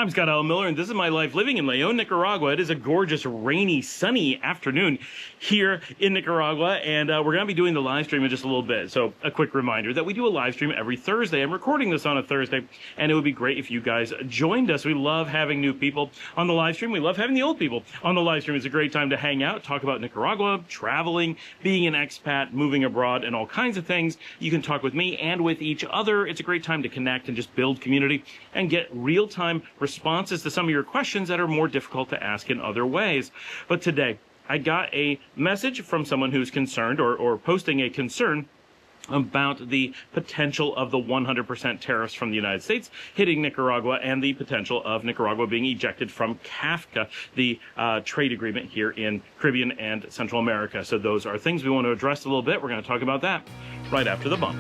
I'm Scott L. Miller, and this is my life living in Leon, Nicaragua. It is a gorgeous, rainy, sunny afternoon here in Nicaragua, and we're going to be doing the live stream in just a little bit. So a quick reminder that we do a live stream every Thursday. I'm recording this on a Thursday, and it would be great if you guys joined us. We love having new people on the live stream. We love having the old people on the live stream. It's a great time to hang out, talk about Nicaragua, traveling, being an expat, moving abroad, and all kinds of things. You can talk with me and with each other. It's a great time to connect and just build community and get real-time responses to some of your questions that are more difficult to ask in other ways. But today, I got a message from someone who's concerned or posting a concern about the potential of the 100% tariffs from the United States hitting Nicaragua and the potential of Nicaragua being ejected from CAFTA, the trade agreement here in Caribbean and Central America. So those are things we want to address a little bit. We're going to talk about that right after the bump.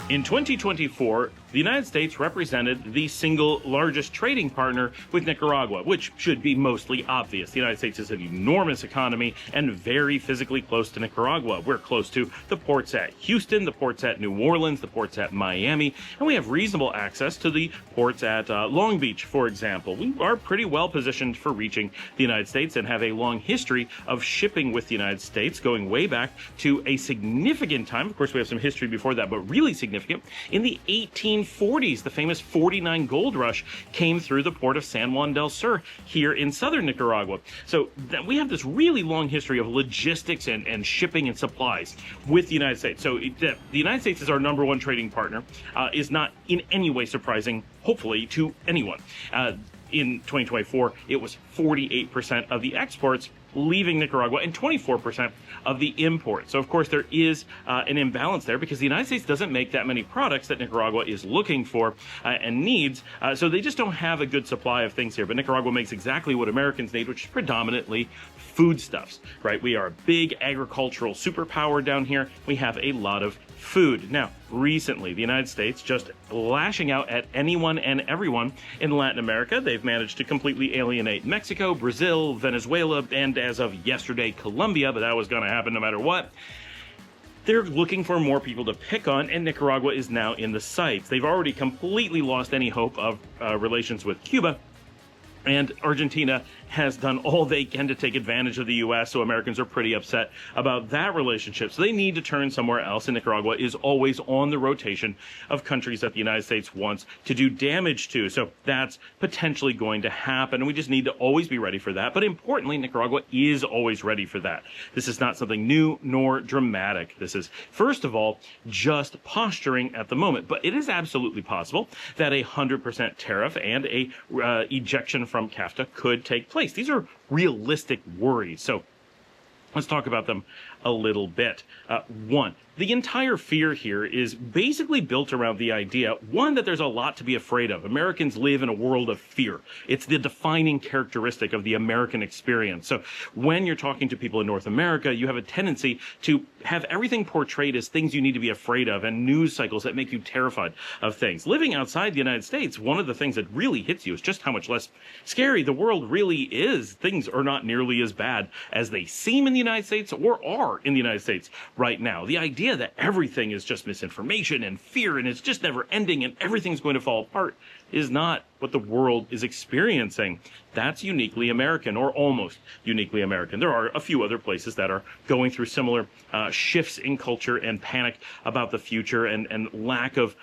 In 2024, the United States represented the single largest trading partner with Nicaragua, which should be mostly obvious. The United States is an enormous economy and very physically close to Nicaragua. We're close to the ports at Houston, the ports at New Orleans, the ports at Miami, and we have reasonable access to the ports at Long Beach, for example. We are pretty well positioned for reaching the United States and have a long history of shipping with the United States, going way back to a significant time. Of course, we have some history before that, but really significant. In the 1840s, the famous 49 gold rush came through the port of San Juan del Sur here in southern Nicaragua. So we have this really long history of logistics and shipping and supplies with the United States. So the United States is our number one trading partner, is not in any way surprising, hopefully, to anyone. In 2024, it was 48% of the exports leaving Nicaragua and 24% of the imports. So, of course, there is an imbalance there because the United States doesn't make that many products that Nicaragua is looking for and needs. So they just don't have a good supply of things here. But Nicaragua makes exactly what Americans need, which is predominantly foodstuffs, right? We are a big agricultural superpower down here. We have a lot of food. Now, recently, the United States just lashing out at anyone and everyone in Latin America. They've managed to completely alienate Mexico, Brazil, Venezuela, and as of yesterday, Colombia, but that was going to happen no matter what. They're looking for more people to pick on, and Nicaragua is now in the sights. They've already completely lost any hope of relations with Cuba, and Argentina has done all they can to take advantage of the U.S., so Americans are pretty upset about that relationship. So they need to turn somewhere else, and Nicaragua is always on the rotation of countries that the United States wants to do damage to. So that's potentially going to happen, and we just need to always be ready for that. But importantly, Nicaragua is always ready for that. This is not something new nor dramatic. This is, first of all, just posturing at the moment. But it is absolutely possible that a 100% tariff and a ejection from CAFTA could take place. These are realistic worries. So let's talk about them a little bit. One, the entire fear here is basically built around the idea, one, that there's a lot to be afraid of. Americans live in a world of fear. It's the defining characteristic of the American experience. So when you're talking to people in North America, you have a tendency to have everything portrayed as things you need to be afraid of and news cycles that make you terrified of things. Living outside the United States, one of the things that really hits you is just how much less scary the world really is. Things are not nearly as bad as they seem in the United States or are in the United States right now. The idea that everything is just misinformation and fear and it's just never ending and everything's going to fall apart is not what the world is experiencing. That's uniquely American, or almost uniquely American. There are a few other places that are going through similar shifts in culture and panic about the future and lack of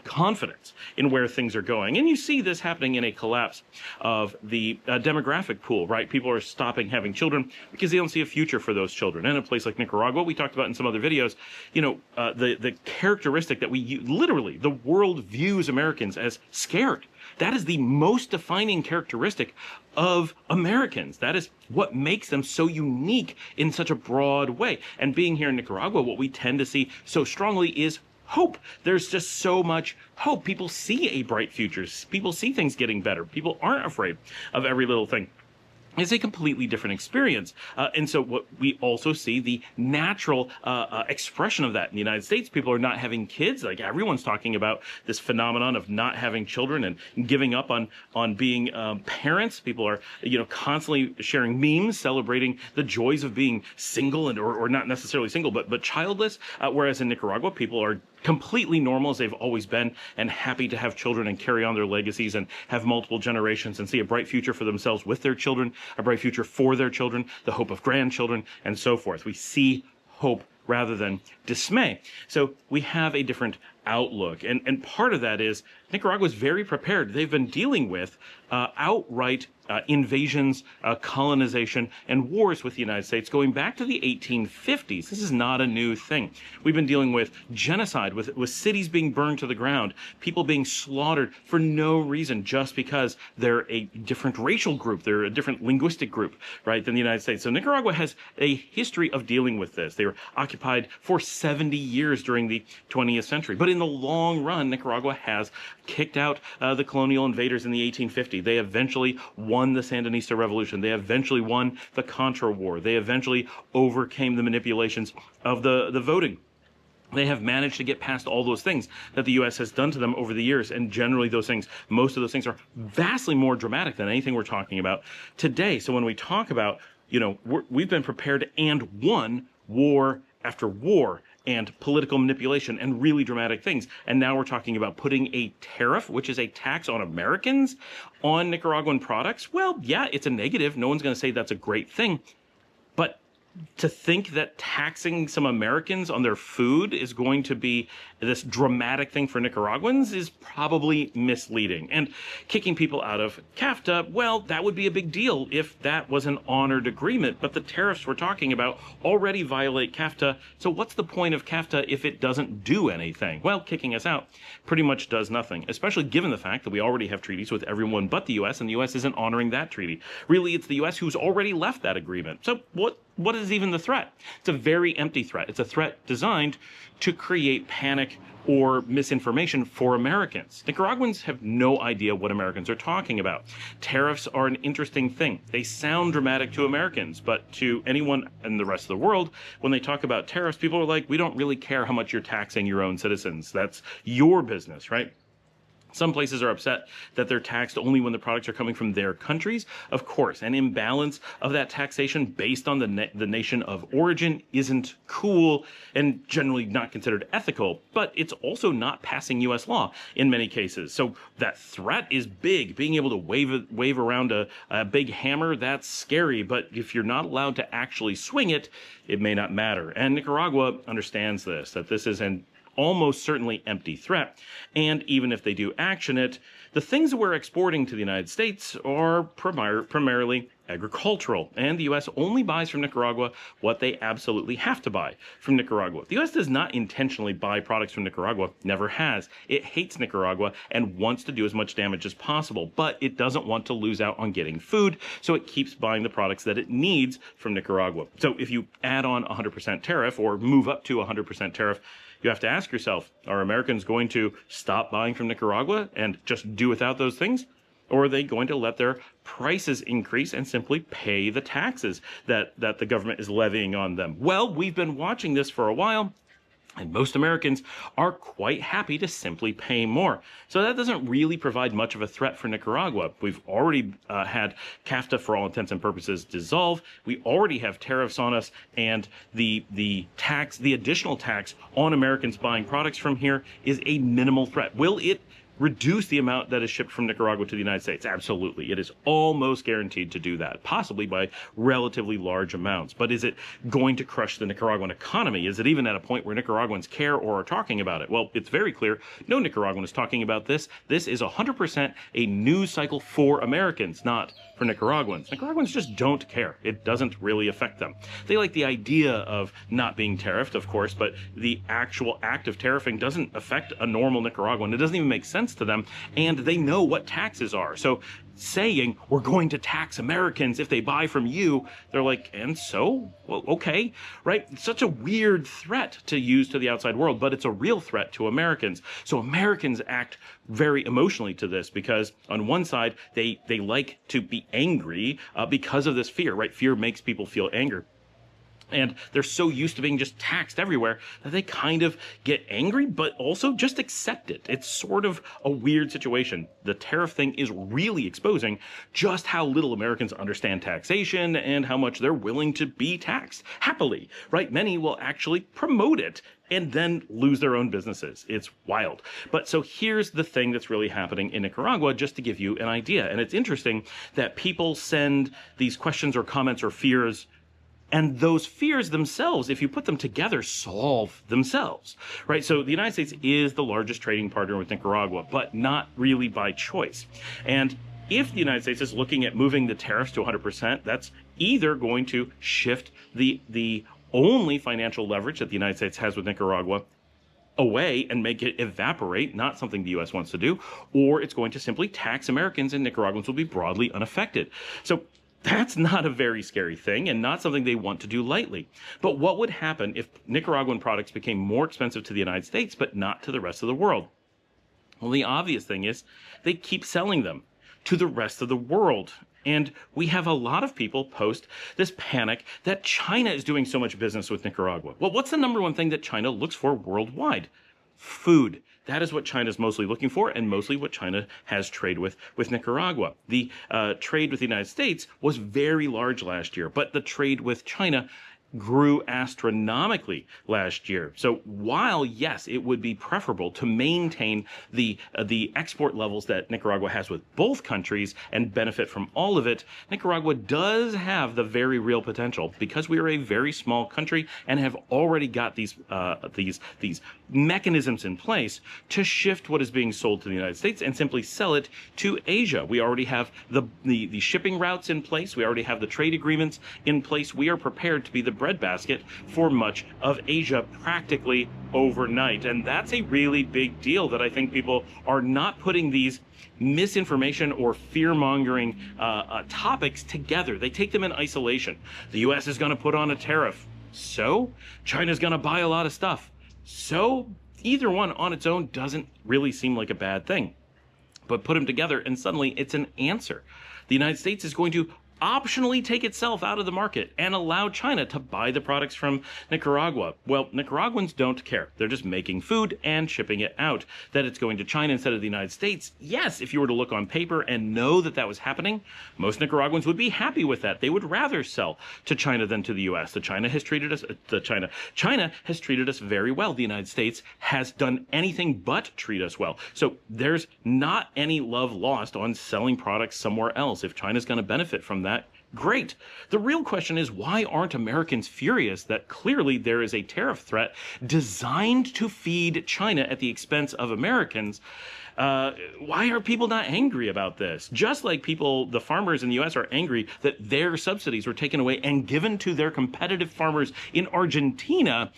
confidence in where things are going. And you see this happening in a collapse of the demographic pool, right? People are stopping having children because they don't see a future for those children. And in a place like Nicaragua, we talked about in some other videos, you know, the characteristic that we literally, the world views Americans as scared. That is the most defining characteristic of Americans. That is what makes them so unique in such a broad way. And being here in Nicaragua, what we tend to see so strongly is hope. There's just so much hope. People see a bright future. People see things getting better. People aren't afraid of every little thing is a completely different experience. And so what we also see the natural expression of that in the United States. People are not having kids. Like, everyone's talking about this phenomenon of not having children and giving up on being parents. People are, constantly sharing memes celebrating the joys of being single or not necessarily single, but childless. Whereas in Nicaragua, people are completely normal as they've always been and happy to have children and carry on their legacies and have multiple generations and see a bright future for themselves with their children, a bright future for their children, the hope of grandchildren, and so forth. We see hope rather than dismay. So we have a different outlook. And part of that is Nicaragua is very prepared. They've been dealing with outright invasions, colonization, and wars with the United States going back to the 1850s. This is not a new thing. We've been dealing with genocide, with cities being burned to the ground, people being slaughtered for no reason, just because they're a different racial group, they're a different linguistic group, right, than the United States. So Nicaragua has a history of dealing with this. They were occupied for 70 years during the 20th century. But in the long run, Nicaragua has kicked out the colonial invaders in the 1850s. They eventually won the Sandinista Revolution. They eventually won the Contra War. They eventually overcame the manipulations of the voting. They have managed to get past all those things that the U.S. has done to them over the years. And generally most of those things are vastly more dramatic than anything we're talking about today. So when we talk about, we've been prepared and won war after war and political manipulation and really dramatic things. And now we're talking about putting a tariff, which is a tax on Americans, on Nicaraguan products. Well, yeah, it's a negative. No one's going to say that's a great thing. But to think that taxing some Americans on their food is going to be this dramatic thing for Nicaraguans is probably misleading. And kicking people out of CAFTA, well, that would be a big deal if that was an honored agreement. But the tariffs we're talking about already violate CAFTA. So what's the point of CAFTA if it doesn't do anything? Well, kicking us out pretty much does nothing, especially given the fact that we already have treaties with everyone but the U.S., and the U.S. isn't honoring that treaty. Really, it's the U.S. who's already left that agreement. So what is even the threat? It's a very empty threat. It's a threat designed to create panic or misinformation for Americans. Nicaraguans have no idea what Americans are talking about. Tariffs are an interesting thing. They sound dramatic to Americans, but to anyone in the rest of the world, when they talk about tariffs, people are like, we don't really care how much you're taxing your own citizens. That's your business, right? Some places are upset that they're taxed only when the products are coming from their countries. Of course, an imbalance of that taxation based on the nation of origin isn't cool and generally not considered ethical, but it's also not passing U.S. law in many cases. So that threat is big. Being able to wave around a big hammer, that's scary, but if you're not allowed to actually swing it, it may not matter. And Nicaragua understands this, that this is an almost certainly empty threat. And even if they do action it, the things that we're exporting to the United States are primarily agricultural, and the U.S. only buys from Nicaragua what they absolutely have to buy from Nicaragua. The U.S. does not intentionally buy products from Nicaragua, never has. It hates Nicaragua and wants to do as much damage as possible, but it doesn't want to lose out on getting food, so it keeps buying the products that it needs from Nicaragua. So if you add on 100% tariff or move up to 100% tariff, you have to ask yourself, are Americans going to stop buying from Nicaragua and just do without those things? Or are they going to let their prices increase and simply pay the taxes that the government is levying on them? Well, we've been watching this for a while, and most Americans are quite happy to simply pay more. So that doesn't really provide much of a threat for Nicaragua. We've already had CAFTA, for all intents and purposes, dissolve. We already have tariffs on us, and the additional tax on Americans buying products from here is a minimal threat. Will it reduce the amount that is shipped from Nicaragua to the United States? Absolutely. It is almost guaranteed to do that, possibly by relatively large amounts. But is it going to crush the Nicaraguan economy? Is it even at a point where Nicaraguans care or are talking about it? Well, it's very clear no Nicaraguan is talking about this. This is 100% a news cycle for Americans, not for Nicaraguans. Nicaraguans just don't care. It doesn't really affect them. They like the idea of not being tariffed, of course, but the actual act of tariffing doesn't affect a normal Nicaraguan. It doesn't even make sense to them, and they know what taxes are. So saying, we're going to tax Americans if they buy from you. They're like, and so? Well, okay, right? It's such a weird threat to use to the outside world, but it's a real threat to Americans. So Americans act very emotionally to this because on one side, they like to be angry because of this fear, right? Fear makes people feel anger. And they're so used to being just taxed everywhere that they kind of get angry, but also just accept it. It's sort of a weird situation. The tariff thing is really exposing just how little Americans understand taxation and how much they're willing to be taxed happily, right? Many will actually promote it and then lose their own businesses. It's wild. But so here's the thing that's really happening in Nicaragua, just to give you an idea. And it's interesting that people send these questions or comments or fears, and those fears themselves, if you put them together, solve themselves, right? So the United States is the largest trading partner with Nicaragua, but not really by choice. And if the United States is looking at moving the tariffs to 100%, that's either going to shift the only financial leverage that the United States has with Nicaragua away and make it evaporate, not something the U.S. wants to do, or it's going to simply tax Americans and Nicaraguans will be broadly unaffected. So that's not a very scary thing and not something they want to do lightly. But what would happen if Nicaraguan products became more expensive to the United States, but not to the rest of the world? Well, the obvious thing is they keep selling them to the rest of the world. And we have a lot of people post this panic that China is doing so much business with Nicaragua. Well, what's the number one thing that China looks for worldwide? Food. That is what China is mostly looking for, and mostly what China has trade with Nicaragua. The trade with the United States was very large last year, but the trade with China grew astronomically last year. So while, yes, it would be preferable to maintain the export levels that Nicaragua has with both countries and benefit from all of it, Nicaragua does have the very real potential, because we are a very small country and have already got these mechanisms in place to shift what is being sold to the United States and simply sell it to Asia. We already have the shipping routes in place. We already have the trade agreements in place. We are prepared to be the breadbasket for much of Asia practically overnight. And that's a really big deal that I think people are not putting these misinformation or fear-mongering topics together. They take them in isolation. The U.S. is going to put on a tariff. So China's going to buy a lot of stuff. So either one on its own doesn't really seem like a bad thing. But put them together and suddenly it's an answer. The United States is going to optionally take itself out of the market and allow China to buy the products from Nicaragua. Well, Nicaraguans don't care. They're just making food and shipping it out. That it's going to China instead of the United States, yes, if you were to look on paper and know that that was happening, most Nicaraguans would be happy with that. They would rather sell to China than to the U.S. China has treated us very well. The United States has done anything but treat us well. So there's not any love lost on selling products somewhere else. If China's going to benefit from that, great. The real question is, why aren't Americans furious that clearly there is a tariff threat designed to feed China at the expense of Americans? Why are people not angry about this? Just like the farmers in the U.S. are angry that their subsidies were taken away and given to their competitive farmers in Argentina.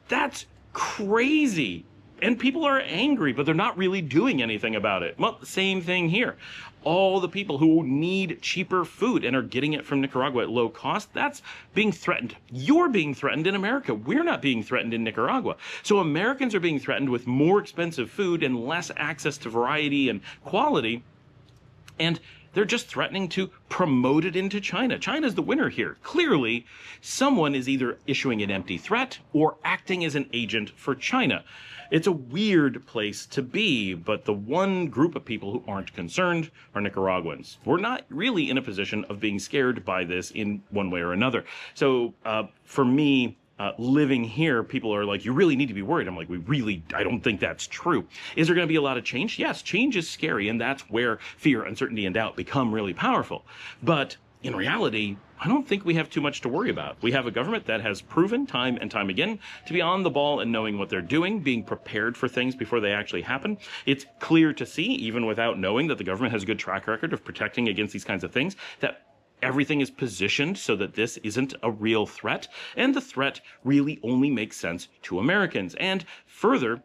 That's crazy. And people are angry, but they're not really doing anything about it. Well, same thing here. All the people who need cheaper food and are getting it from Nicaragua at low cost, that's being threatened. You're being threatened in America. We're not being threatened in Nicaragua. So Americans are being threatened with more expensive food and less access to variety and quality. And they're just threatening to promote it into China. China's the winner here. Clearly, someone is either issuing an empty threat or acting as an agent for China. It's a weird place to be, but the one group of people who aren't concerned are Nicaraguans. We're not really in a position of being scared by this in one way or another. So for me, living here, people are like, you really need to be worried. I'm like, I don't think that's true. Is there going to be a lot of change? Yes, change is scary, and that's where fear, uncertainty, and doubt become really powerful. But in reality, I don't think we have too much to worry about. We have a government that has proven time and time again to be on the ball and knowing what they're doing, being prepared for things before they actually happen. It's clear to see, even without knowing, that the government has a good track record of protecting against these kinds of things, that everything is positioned so that this isn't a real threat, and the threat really only makes sense to Americans. And further,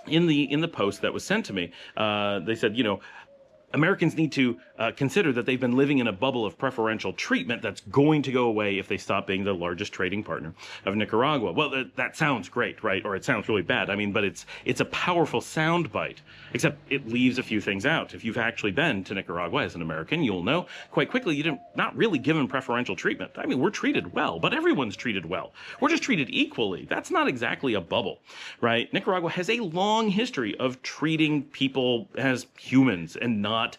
in the post that was sent to me, they said, Americans need to consider that they've been living in a bubble of preferential treatment that's going to go away if they stop being the largest trading partner of Nicaragua. Well, that sounds great, right? Or it sounds really bad. I mean, but it's a powerful soundbite, except it leaves a few things out. If you've actually been to Nicaragua as an American, you'll know quite quickly you're not really given preferential treatment. I mean, we're treated well, but everyone's treated well. We're just treated equally. That's not exactly a bubble, right? Nicaragua has a long history of treating people as humans and not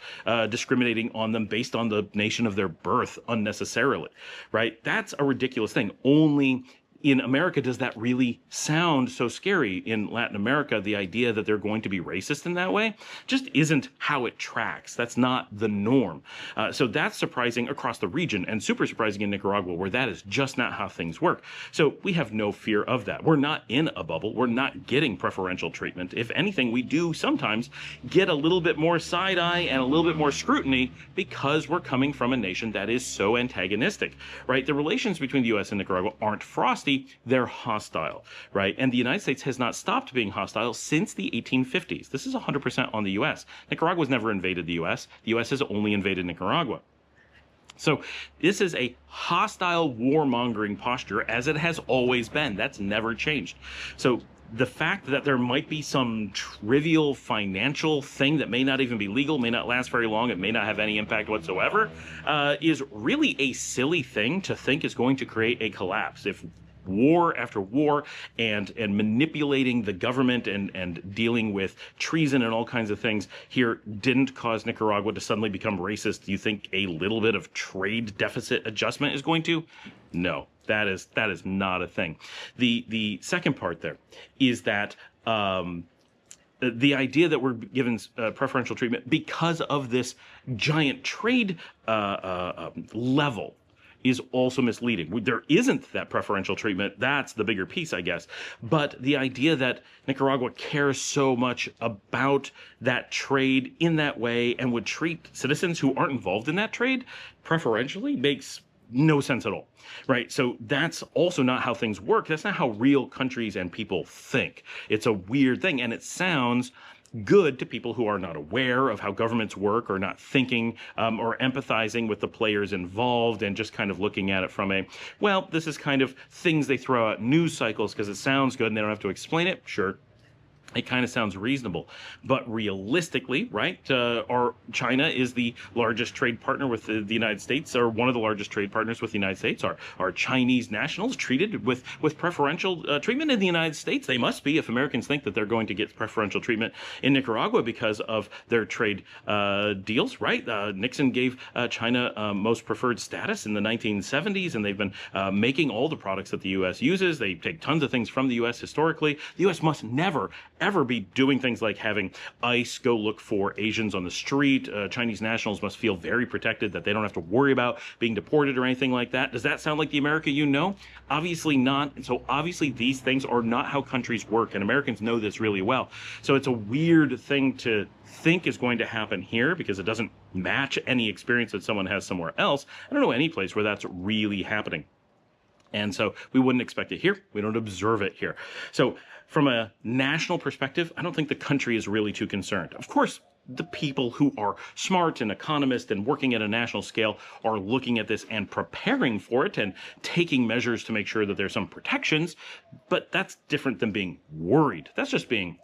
discriminating on them based on the nation of their birth unnecessarily, right? That's a ridiculous thing. Only in America does that really sound so scary. In Latin America, the idea that they're going to be racist in that way just isn't how it tracks. That's not the norm. So that's surprising across the region and super surprising in Nicaragua, where that is just not how things work. So we have no fear of that. We're not in a bubble. We're not getting preferential treatment. If anything, we do sometimes get a little bit more side eye and a little bit more scrutiny because we're coming from a nation that is so antagonistic, right? The relations between the U.S. and Nicaragua aren't frosty. They're hostile, right? And the United States has not stopped being hostile since the 1850s. This is 100% on the U.S. Nicaragua's never invaded the U.S. The U.S. has only invaded Nicaragua. So this is a hostile warmongering posture, as it has always been. That's never changed. So the fact that there might be some trivial financial thing that may not even be legal, may not last very long, it may not have any impact whatsoever, is really a silly thing to think is going to create a collapse. If war after war and manipulating the government and dealing with treason and all kinds of things here didn't cause Nicaragua to suddenly become racist, do you think a little bit of trade deficit adjustment is going to? No, that is not a thing. The second part there is that the idea that we're given preferential treatment because of this giant trade level is also misleading. There isn't that preferential treatment. That's the bigger piece, I guess. But the idea that Nicaragua cares so much about that trade in that way and would treat citizens who aren't involved in that trade preferentially makes no sense at all, right? So that's also not how things work. That's not how real countries and people think. It's a weird thing, and it sounds good to people who are not aware of how governments work or not thinking or empathizing with the players involved and just kind of looking at it from a, well, this is kind of things they throw out news cycles because it sounds good and they don't have to explain it. Sure. It kind of sounds reasonable, but realistically, right, China is the largest trade partner with the United States, or one of the largest trade partners with the United States. Are Chinese nationals treated with preferential treatment in the United States? They must be, if Americans think that they're going to get preferential treatment in Nicaragua because of their trade deals, right? Nixon gave China most preferred status in the 1970s, and they've been making all the products that the U.S. uses. They take tons of things from the U.S. historically. The U.S. must never ever be doing things like having ICE go look for Asians on the street. Chinese nationals must feel very protected, that they don't have to worry about being deported or anything like that. Does that sound like the America you know? Obviously not. And so obviously these things are not how countries work, and Americans know this really well. So it's a weird thing to think is going to happen here because it doesn't match any experience that someone has somewhere else. I don't know any place where that's really happening. And so we wouldn't expect it here. We don't observe it here. So from a national perspective, I don't think the country is really too concerned. Of course, the people who are smart and economists and working at a national scale are looking at this and preparing for it and taking measures to make sure that there's some protections. But that's different than being worried. That's just being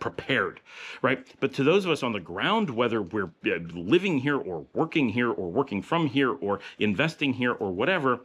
prepared, right? But to those of us on the ground, whether we're living here or working from here or investing here or whatever,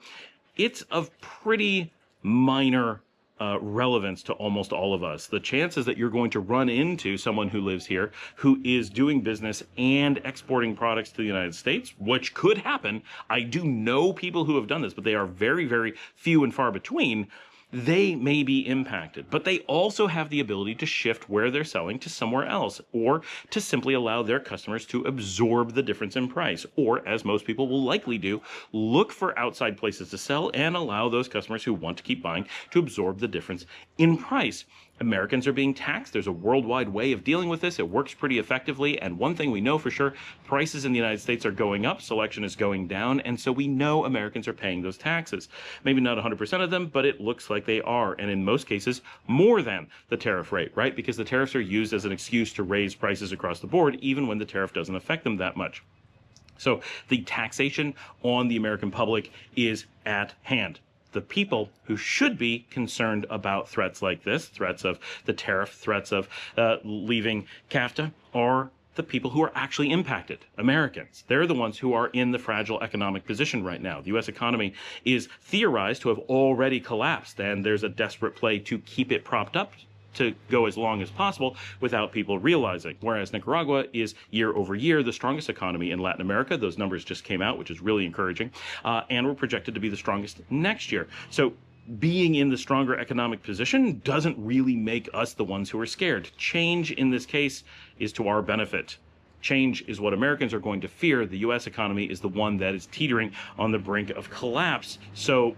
it's of pretty minor relevance to almost all of us. The chances that you're going to run into someone who lives here who is doing business and exporting products to the United States, which could happen. I do know people who have done this, but they are very, very few and far between. They may be impacted, but they also have the ability to shift where they're selling to somewhere else, or to simply allow their customers to absorb the difference in price, or, as most people will likely do, look for outside places to sell and allow those customers who want to keep buying to absorb the difference in price. Americans are being taxed. There's a worldwide way of dealing with this. It works pretty effectively. And one thing we know for sure, prices in the United States are going up, selection is going down. And so we know Americans are paying those taxes. Maybe not 100% of them, but it looks like they are. And in most cases, more than the tariff rate, right? Because the tariffs are used as an excuse to raise prices across the board, even when the tariff doesn't affect them that much. So the taxation on the American public is at hand. The people who should be concerned about threats like this, threats of the tariff, threats of leaving CAFTA, are the people who are actually impacted, Americans. They're the ones who are in the fragile economic position right now. The U.S. economy is theorized to have already collapsed, and there's a desperate play to keep it propped up to go as long as possible without people realizing. Whereas Nicaragua is year over year the strongest economy in Latin America. Those numbers just came out, which is really encouraging, and we're projected to be the strongest next year. So being in the stronger economic position doesn't really make us the ones who are scared. Change in this case is to our benefit. Change is what Americans are going to fear. The U.S. economy is the one that is teetering on the brink of collapse. So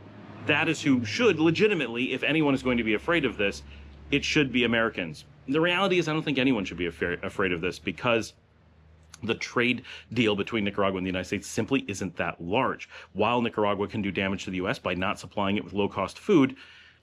that is who should legitimately, if anyone is going to be afraid of this, it should be Americans. The reality is I don't think anyone should be afraid of this, because the trade deal between Nicaragua and the United States simply isn't that large. While Nicaragua can do damage to the U.S. by not supplying it with low-cost food,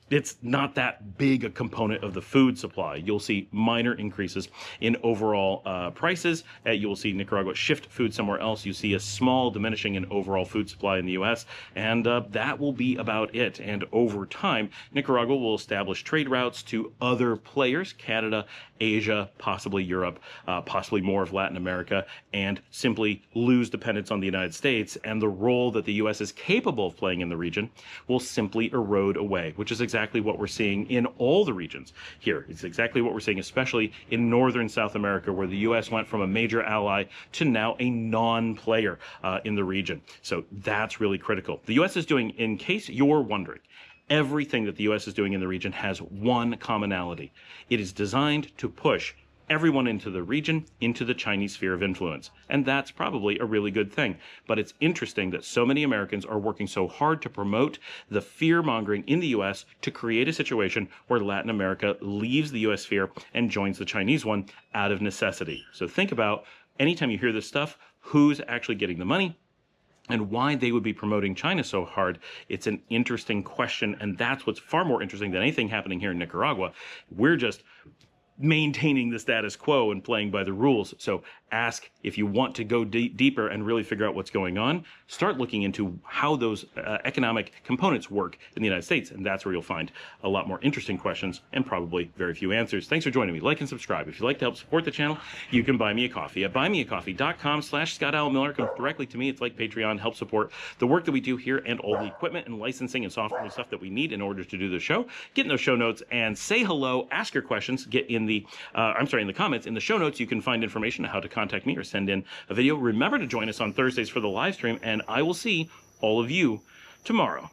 it's not that big a component of the food supply. You'll see minor increases in overall prices. You will see Nicaragua shift food somewhere else. You see a small diminishing in overall food supply in the U.S., and that will be about it. And over time, Nicaragua will establish trade routes to other players, Canada, Asia, possibly Europe, possibly more of Latin America, and simply lose dependence on the United States. And the role that the U.S. is capable of playing in the region will simply erode away, which is exactly what we're seeing in all the regions here. It's exactly what we're seeing, especially in northern South America, where the U.S. went from a major ally to now a non-player in the region. So that's really critical. The U.S. is doing, in case you're wondering, everything that the U.S. is doing in the region has one commonality. It is designed to push everyone into the region, into the Chinese sphere of influence. And that's probably a really good thing. But it's interesting that so many Americans are working so hard to promote the fear-mongering in the U.S. to create a situation where Latin America leaves the U.S. sphere and joins the Chinese one out of necessity. So think about, anytime you hear this stuff, who's actually getting the money and why they would be promoting China so hard. It's an interesting question, and that's what's far more interesting than anything happening here in Nicaragua. We're just maintaining the status quo and playing by the rules. So ask, if you want to go deeper and really figure out what's going on, start looking into how those economic components work in the United States. And that's where you'll find a lot more interesting questions and probably very few answers. Thanks for joining me. Like and subscribe. If you'd like to help support the channel, you can buy me a coffee at buymeacoffee.com/ScottAllenMiller. Come directly to me. It's like Patreon. Help support the work that we do here and all the equipment and licensing and software and stuff that we need in order to do the show. Get in those show notes and say hello, ask your questions, get in the in the comments. In the show notes, you can find information on how to contact me or send in a video. Remember to join us on Thursdays for the live stream, and I will see all of you tomorrow.